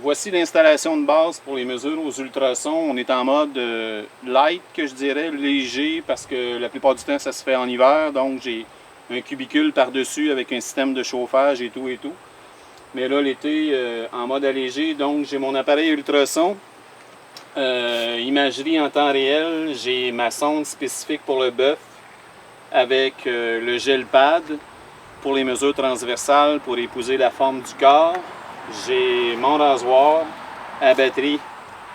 Voici l'installation de base pour les mesures aux ultrasons. On est en mode light, que je dirais, léger, parce que la plupart du temps, ça se fait en hiver. Donc, j'ai un cubicule par-dessus avec un système de chauffage et tout et tout. Mais là, l'été, en mode allégé, donc j'ai mon appareil ultrason. Imagerie en temps réel, j'ai ma sonde spécifique pour le bœuf avec le gel pad pour les mesures transversales pour épouser la forme du corps. J'ai mon rasoir à batterie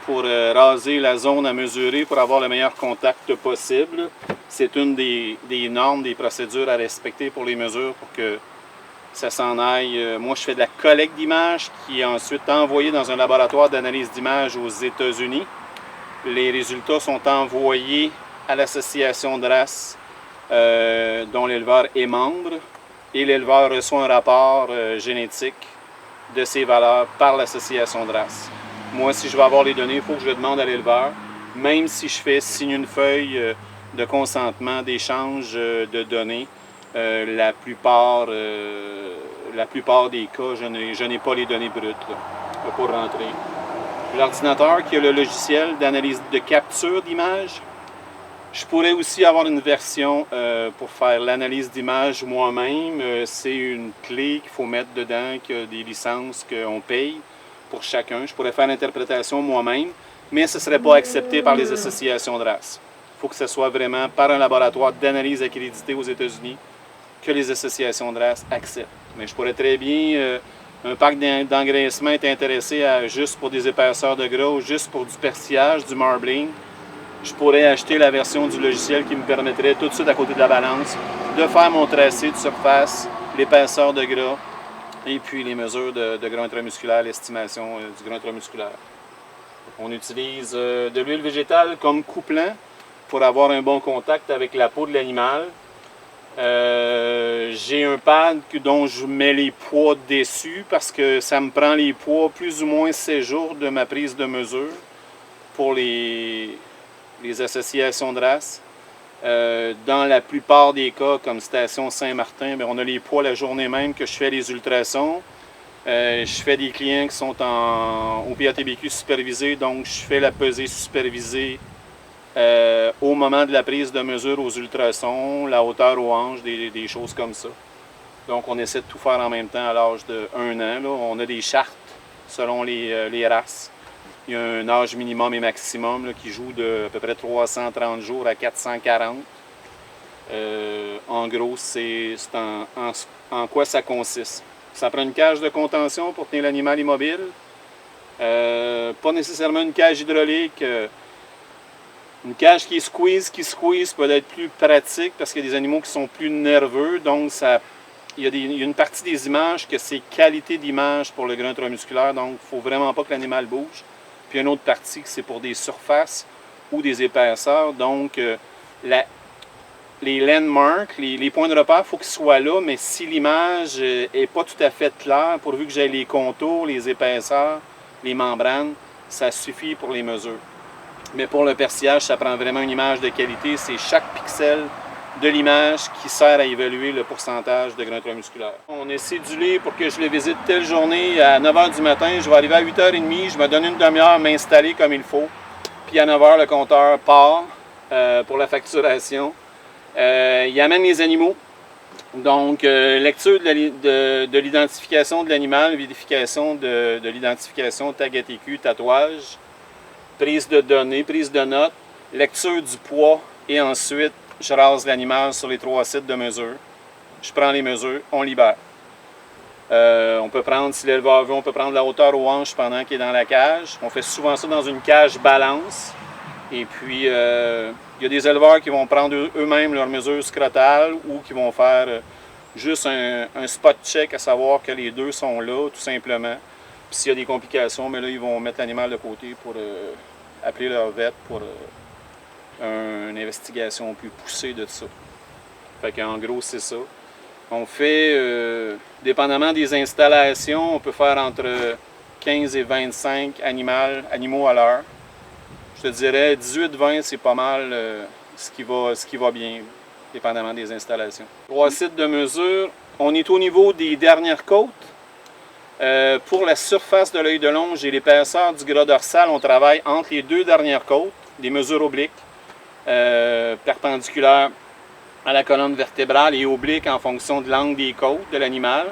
pour raser la zone à mesurer pour avoir le meilleur contact possible. C'est une des normes, des procédures à respecter pour les mesures pour que ça s'en aille. Moi, je fais de la collecte d'images qui est ensuite envoyée dans un laboratoire d'analyse d'images aux États-Unis. Les résultats sont envoyés à l'association de race dont l'éleveur est membre et l'éleveur reçoit un rapport génétique de ces valeurs par l'association de race. Moi, si je veux avoir les données, il faut que je le demande à l'éleveur, même si je fais signer une feuille de consentement d'échange de données. La plupart des cas, je n'ai pas les données brutes là, pour rentrer. L'ordinateur qui a le logiciel d'analyse de capture d'image. Je pourrais aussi avoir une version pour faire l'analyse d'image moi-même. C'est une clé qu'il faut mettre dedans, qui a des licences qu'on paye pour chacun. Je pourrais faire l'interprétation moi-même, mais ce ne serait pas accepté par les associations de race. Il faut que ce soit vraiment par un laboratoire d'analyse accrédité aux États-Unis que les associations de race acceptent. Mais je pourrais très bien, un parc d'engraissement est intéressé à juste pour des épaisseurs de gras ou juste pour du persillage, du marbling. Je pourrais acheter la version du logiciel qui me permettrait tout de suite à côté de la balance de faire mon tracé de surface, l'épaisseur de gras et puis les mesures de gras intramusculaire, l'estimation du gras intramusculaire. On utilise de l'huile végétale comme couplant pour avoir un bon contact avec la peau de l'animal. J'ai un pad dont je mets les poids dessus parce que ça me prend les poids plus ou moins 7 jours de ma prise de mesure pour les associations de race. Dans la plupart des cas, comme Station Saint-Martin, on a les poids la journée même que je fais les ultrasons. Je fais des clients qui sont au PATBQ supervisé, donc je fais la pesée supervisée au moment de la prise de mesure aux ultrasons, la hauteur aux hanches, des choses comme ça. Donc on essaie de tout faire en même temps à l'âge de 1 an. Là. On a des chartes selon les races. Il y a un âge minimum et maximum là, qui joue de à peu près 330 jours à 440. En gros, c'est en quoi ça consiste. Ça prend une cage de contention pour tenir l'animal immobile. Pas nécessairement une cage hydraulique. Une cage qui squeeze peut être plus pratique parce qu'il y a des animaux qui sont plus nerveux. Donc, il y a une partie des images que c'est qualité d'image pour le gras intramusculaire. Donc, il ne faut vraiment pas que l'animal bouge. Puis une autre partie que c'est pour des surfaces ou des épaisseurs. Donc, les landmarks, les points de repère, il faut qu'ils soient là, mais si l'image n'est pas tout à fait claire, pourvu que j'ai les contours, les épaisseurs, les membranes, ça suffit pour les mesures. Mais pour le persillage, ça prend vraiment une image de qualité. C'est chaque pixel de l'image qui sert à évaluer le pourcentage de gras intramusculaire. On est cédulé pour que je le visite telle journée à 9 h du matin. Je vais arriver à 8 h 30, je me donne une demi-heure à m'installer comme il faut. Puis à 9 h, le compteur part pour la facturation. Il amène les animaux. Donc, lecture de l'identification de l'animal, vérification de l'identification, tag ATQ, tatouage, prise de données, prise de notes, lecture du poids et ensuite, je rase l'animal sur les 3 sites de mesure. Je prends les mesures, on libère. On peut prendre, si l'éleveur veut, on peut prendre la hauteur aux hanches pendant qu'il est dans la cage. On fait souvent ça dans une cage balance. Et puis, il y a des éleveurs qui vont prendre eux-mêmes leurs mesures scrotales ou qui vont faire juste un spot check, à savoir que les deux sont là, tout simplement. Puis s'il y a des complications, mais là, ils vont mettre l'animal de côté pour appeler leur vet pour une investigation plus poussée de ça. Fait qu'en gros, c'est ça. On fait, dépendamment des installations, on peut faire entre 15 et 25 animaux à l'heure. Je te dirais 18-20, c'est pas mal ce qui va bien, dépendamment des installations. 3 sites de mesure. On est au niveau des dernières côtes. Pour la surface de l'œil de longe et l'épaisseur du gras dorsal, on travaille entre les deux dernières côtes, des mesures obliques, perpendiculaires à la colonne vertébrale et obliques en fonction de l'angle des côtes de l'animal.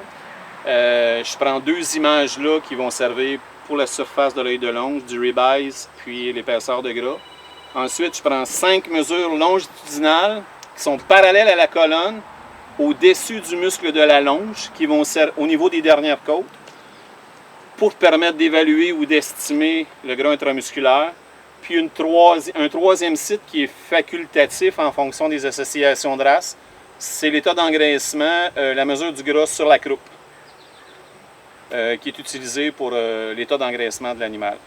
Je prends deux images là qui vont servir pour la surface de l'œil de longe, du ribeye, puis l'épaisseur de gras. Ensuite, je prends 5 mesures longitudinales qui sont parallèles à la colonne, au-dessus du muscle de la longe, qui vont servir au niveau des dernières côtes, pour permettre d'évaluer ou d'estimer le gras intramusculaire. Puis un troisième site qui est facultatif en fonction des associations de race, c'est l'état d'engraissement, la mesure du gras sur la croupe, qui est utilisée pour l'état d'engraissement de l'animal.